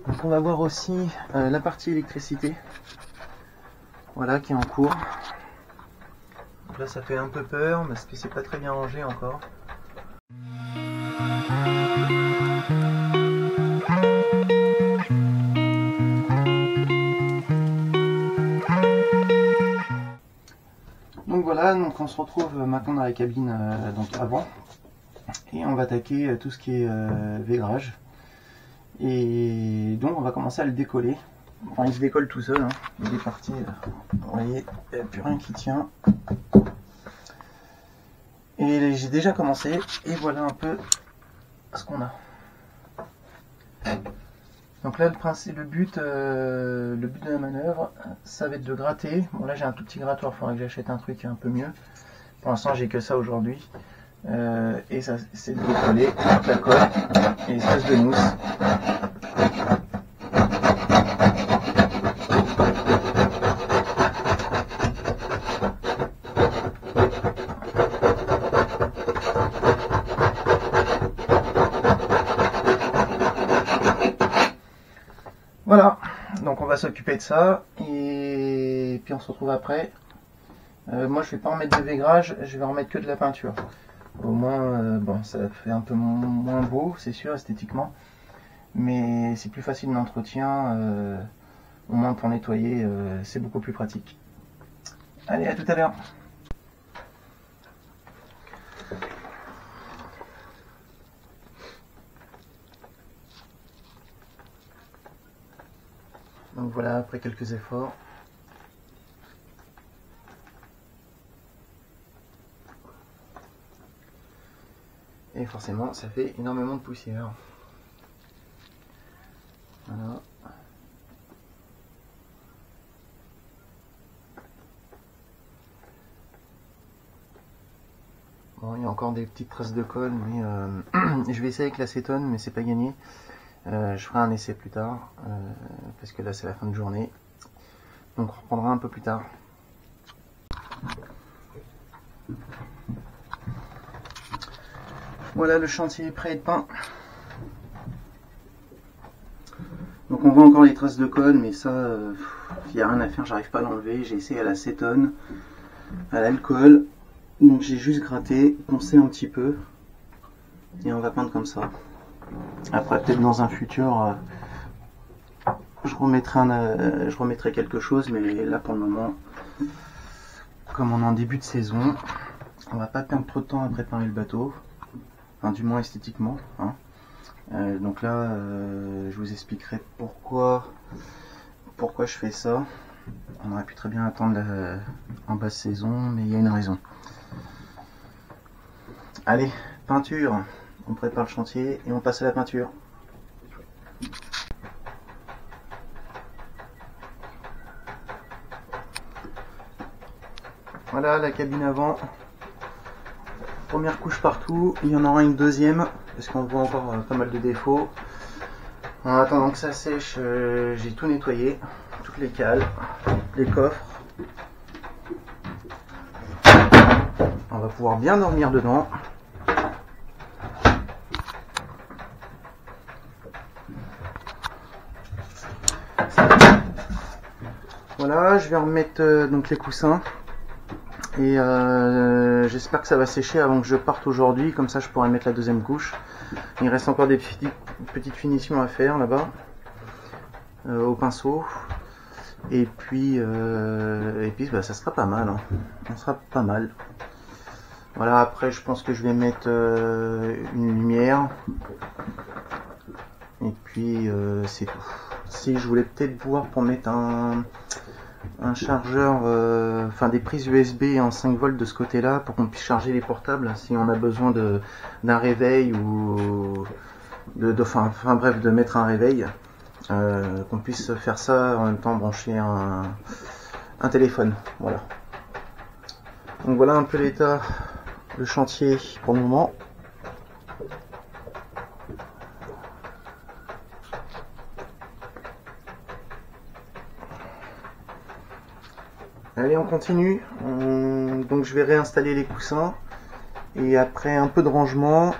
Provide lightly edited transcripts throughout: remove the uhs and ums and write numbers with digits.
Donc on va voir aussi la partie électricité, voilà, qui est en cours. Donc là ça fait un peu peur parce que c'est pas très bien rangé encore. Donc voilà, donc on se retrouve maintenant dans la cabine donc avant, et on va attaquer tout ce qui est vaigrage. Et donc on va commencer à le décoller. Enfin, il se décolle tout seul, hein. Il est parti, vous voyez, il n'y a plus rien qui tient. Et j'ai déjà commencé, et voilà un peu ce qu'on a. Donc là le but de la manœuvre, ça va être de gratter. Bon là j'ai un tout petit grattoir, il faudrait que j'achète un truc un peu mieux. Pour l'instant j'ai que ça aujourd'hui. Et ça c'est de décoller la colle et l'espèce de mousse. Voilà, donc on va s'occuper de ça et puis on se retrouve après. Moi je vais pas en mettre de vaigrage, je vais en mettre que de la peinture. Au moins, bon, ça fait un peu moins beau, c'est sûr, esthétiquement, mais c'est plus facile d'entretien. Au moins pour nettoyer, c'est beaucoup plus pratique. Allez, à tout à l'heure. Donc voilà, après quelques efforts. Et forcément, ça fait énormément de poussière. Voilà. Bon, il y a encore des petites traces de colle, mais je vais essayer avec l'acétone, mais c'est pas gagné. Je ferai un essai plus tard, parce que là c'est la fin de journée. Donc on reprendra un peu plus tard. Voilà, le chantier est prêt à être peint. Donc on voit encore les traces de colle, mais ça, il n'y a rien à faire, j'arrive pas à l'enlever. J'ai essayé à l'acétone, à l'alcool. Donc j'ai juste gratté, poncé un petit peu, et on va peindre comme ça. Après peut-être dans un futur, je remettrai quelque chose, mais là pour le moment, comme on est en début de saison, on va pas perdre trop de temps à préparer le bateau. Enfin, du moins esthétiquement, hein. Donc là je vous expliquerai pourquoi je fais ça. On aurait pu très bien attendre en basse saison, mais il y a une raison. Allez, peinture, on prépare le chantier et on passe à la peinture. Voilà la cabine avant. Première couche partout, il y en aura une deuxième parce qu'on voit encore pas mal de défauts. En attendant que ça sèche, j'ai tout nettoyé, toutes les cales, les coffres. On va pouvoir bien dormir dedans. Voilà, je vais remettre donc les coussins. Et j'espère que ça va sécher avant que je parte aujourd'hui, comme ça je pourrai mettre la deuxième couche. Il reste encore des petites finitions à faire là-bas, au pinceau. Et puis bah, ça sera pas mal, hein. Ça sera pas mal. Voilà, après je pense que je vais mettre une lumière. Et puis c'est tout. Si je voulais peut-être voir pour mettre un chargeur, enfin des prises USB en 5 volts de ce côté là pour qu'on puisse charger les portables si on a besoin d'un réveil ou enfin bref, de mettre un réveil, qu'on puisse faire ça en même temps brancher un téléphone. Voilà, donc voilà un peu l'état de chantier pour le moment. Allez, on continue. Donc je vais réinstaller les coussins et après un peu de rangement,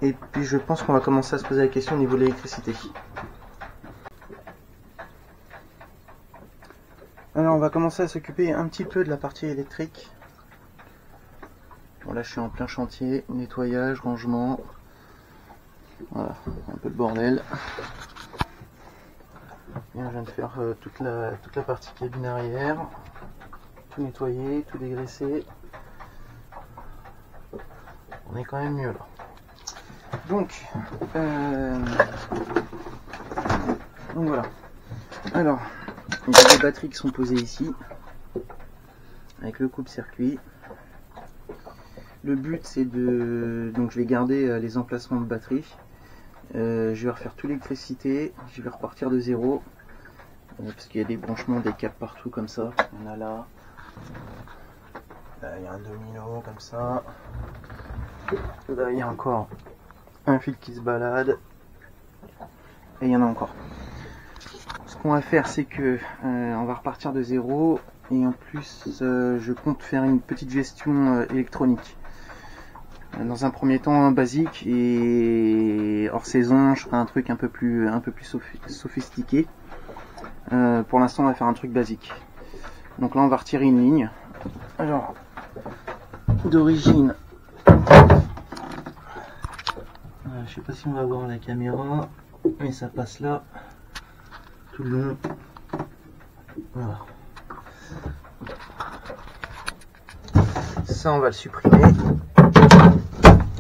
et puis je pense qu'on va commencer à se poser la question au niveau de l'électricité. Alors on va commencer à s'occuper un petit peu de la partie électrique. Bon là je suis en plein chantier, nettoyage, rangement. Voilà, un peu de bordel. Bien, je viens de faire toute la partie cabine arrière. Tout nettoyer, tout dégraisser. On est quand même mieux là. Donc voilà. Alors, il y a des batteries qui sont posées ici, avec le coupe-circuit. Le but c'est de... Donc je vais garder les emplacements de batterie. Je vais refaire toute l'électricité, je vais repartir de zéro. Parce qu'il y a des branchements, des câbles partout comme ça. Il y en a là. Là il y a un domino comme ça. Là il y a encore un fil qui se balade. Et il y en a encore. Ce qu'on va faire c'est que on va repartir de zéro. Et en plus je compte faire une petite gestion électronique. Dans un premier temps basique et hors saison je ferai un truc un peu plus sophistiqué. Pour l'instant on va faire un truc basique. Donc là on va retirer une ligne. Alors d'origine, je sais pas si on va voir la caméra, mais ça passe là tout le long. Voilà. Ça on va le supprimer.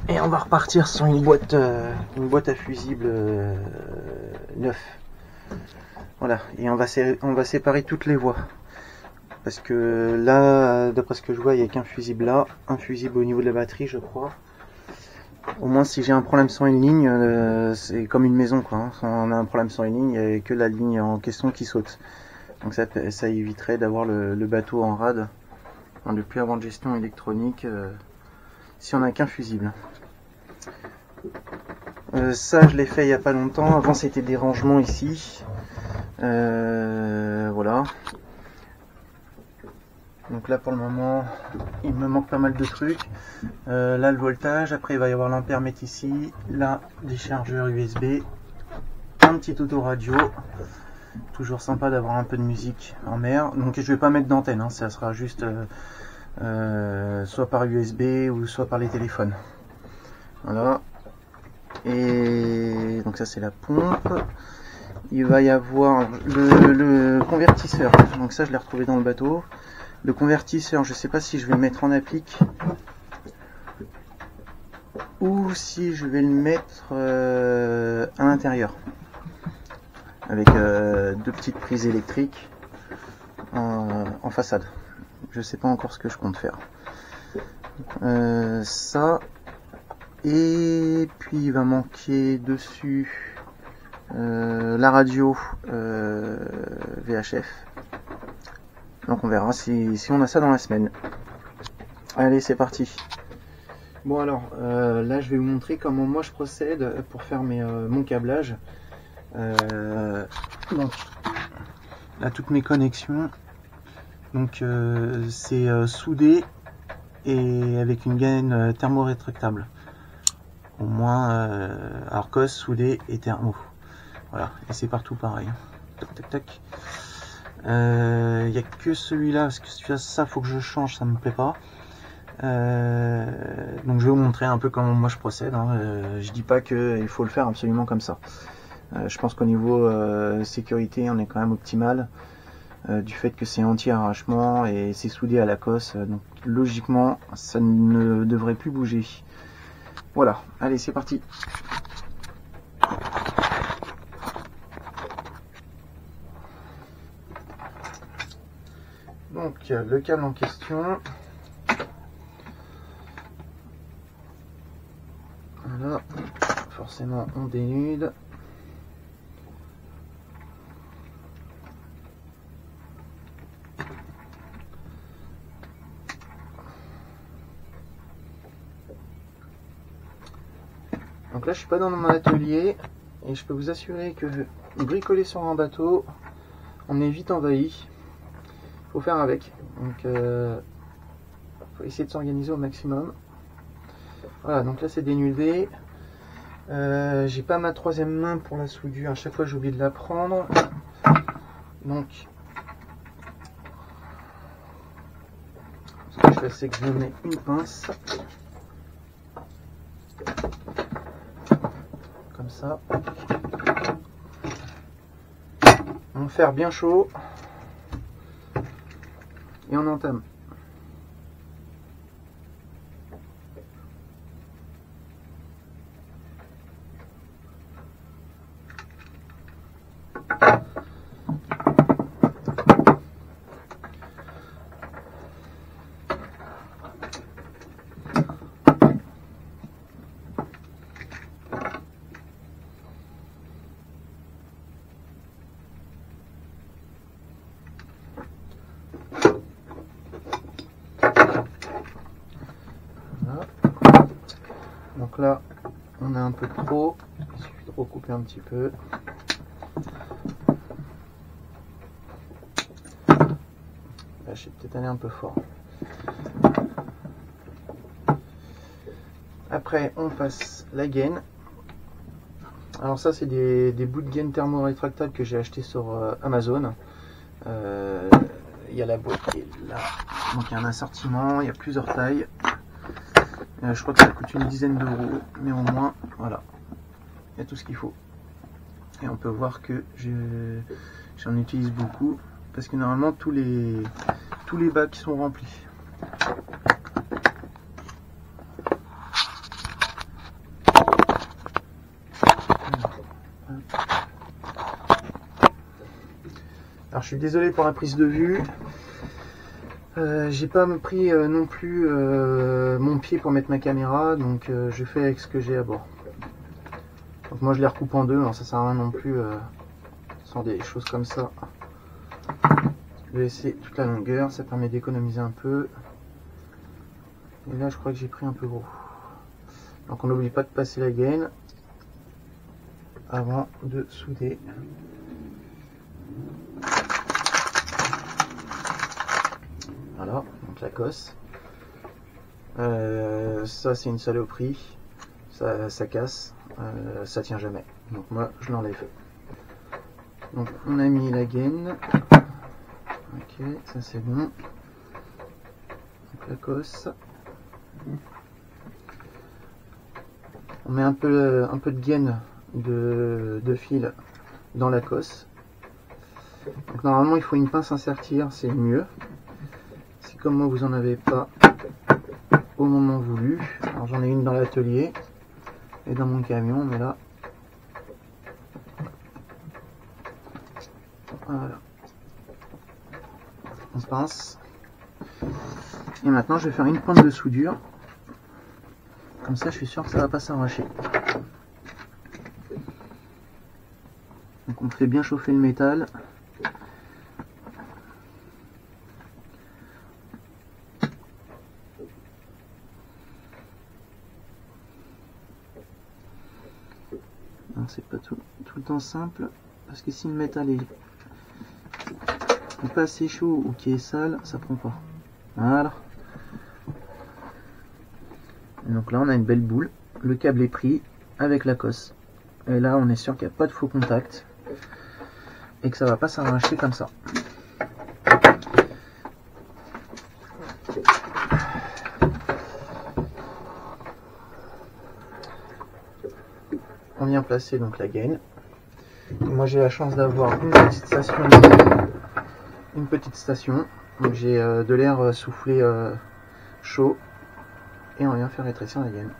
Et on va repartir sur une boîte à fusible neuf. Voilà, et on va séparer toutes les voies. Parce que là, d'après ce que je vois, il n'y a qu'un fusible là, un fusible au niveau de la batterie, je crois. Au moins, si j'ai un problème sur une ligne, c'est comme une maison, quoi. Hein. Si on a un problème sur une ligne, il n'y a que la ligne en question qui saute. Donc ça éviterait d'avoir le bateau en rade, de ne plus avoir de gestion électronique si on n'a qu'un fusible. Ça, je l'ai fait il n'y a pas longtemps. Avant, c'était des rangements ici. Voilà. Donc là, pour le moment, il me manque pas mal de trucs. Là, le voltage. Après, il va y avoir l'ampèremètre ici. Là, des chargeurs USB. Un petit autoradio. Toujours sympa d'avoir un peu de musique en mer. Donc, je vais pas mettre d'antenne. Hein. Ça sera juste soit par USB ou soit par les téléphones. Voilà. Et donc ça c'est la pompe. Il va y avoir le convertisseur. Donc ça je l'ai retrouvé dans le bateau. Le convertisseur, je sais pas si je vais le mettre en applique ou si je vais le mettre à l'intérieur avec deux petites prises électriques en façade. Je sais pas encore ce que je compte faire. Ça. Et puis il va manquer dessus la radio VHF. Donc on verra si on a ça dans la semaine. Allez, c'est parti. Bon alors, là je vais vous montrer comment moi je procède pour faire mon câblage. Donc là toutes mes connexions. Donc c'est soudé et avec une gaine thermorétractable. Au moins Arcos, soudé et thermo. Voilà, et c'est partout pareil. Tac tac tac. Il n'y a que celui-là, parce que celui-là, ça faut que je change, ça me plaît pas. Donc je vais vous montrer un peu comment moi je procède. Hein. Je dis pas qu'il faut le faire absolument comme ça. Je pense qu'au niveau sécurité, on est quand même optimal. Du fait que c'est anti-arrachement et c'est soudé à la cosse. Donc logiquement, ça ne devrait plus bouger. Voilà, allez c'est parti. Donc le câble en question. Voilà, forcément on dénude. Donc là je suis pas dans mon atelier et je peux vous assurer que bricoler sur un bateau, on est vite envahi. Faut faire avec. Donc faut essayer de s'organiser au maximum. Voilà, donc là c'est dénudé. J'ai pas ma troisième main pour la soudure, à chaque fois j'ai oublié de la prendre. Donc fais, c'est que je mets une pince. Comme ça. On va faire bien chaud. Et on entame. Donc là, on a un peu de trop, il suffit de recouper un petit peu. Là, je vais peut-être aller un peu fort. Après, on passe la gaine. Alors ça, c'est des bouts de gaine thermo-rétractables que j'ai acheté sur Amazon. Il y a la boîte qui est là. Donc il y a un assortiment, il y a plusieurs tailles. Je crois que ça coûte une dizaine d'euros, mais au moins, voilà, il y a tout ce qu'il faut. Et on peut voir que j'en utilise beaucoup, parce que normalement tous les bacs sont remplis. Alors je suis désolé pour la prise de vue. J'ai pas pris non plus mon pied pour mettre ma caméra, donc je fais avec ce que j'ai à bord. Donc moi je les recoupe en deux, alors ça sert à rien non plus sans des choses comme ça. Je vais laisser toute la longueur, ça permet d'économiser un peu. Et là je crois que j'ai pris un peu gros. Donc on n'oublie pas de passer la gaine avant de souder. Voilà, donc la cosse. Ça c'est une saloperie, ça casse, ça tient jamais. Donc moi je l'enlève. Donc on a mis la gaine. Ok, ça c'est bon. Donc la cosse. On met un peu de gaine de fil dans la cosse. Donc normalement il faut une pince à sertir, c'est mieux. Comme moi vous en avez pas au moment voulu, alors j'en ai une dans l'atelier et dans mon camion, mais là voilà, on pince et maintenant je vais faire une pointe de soudure, comme ça je suis sûr que ça va pas s'arracher. Donc on fait bien chauffer le métal. C'est pas tout le temps simple, parce que si le métal est pas assez chaud ou qui est sale, ça prend pas. Voilà. Et donc là on a une belle boule, le câble est pris avec la cosse. Et là on est sûr qu'il n'y a pas de faux contact et que ça va pas s'arracher comme ça. On vient placer donc la gaine. Moi j'ai la chance d'avoir une petite station, donc j'ai de l'air soufflé chaud et on vient faire rétrécir la gaine.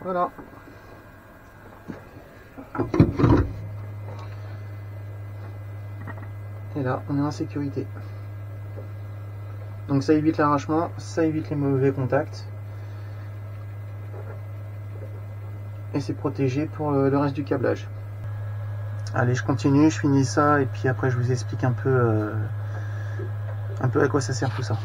Voilà. Et là on est en sécurité. Donc ça évite l'arrachement, ça évite les mauvais contacts. Et c'est protégé pour le reste du câblage. Allez, je continue, je finis ça et puis après je vous explique un peu à quoi ça sert tout ça.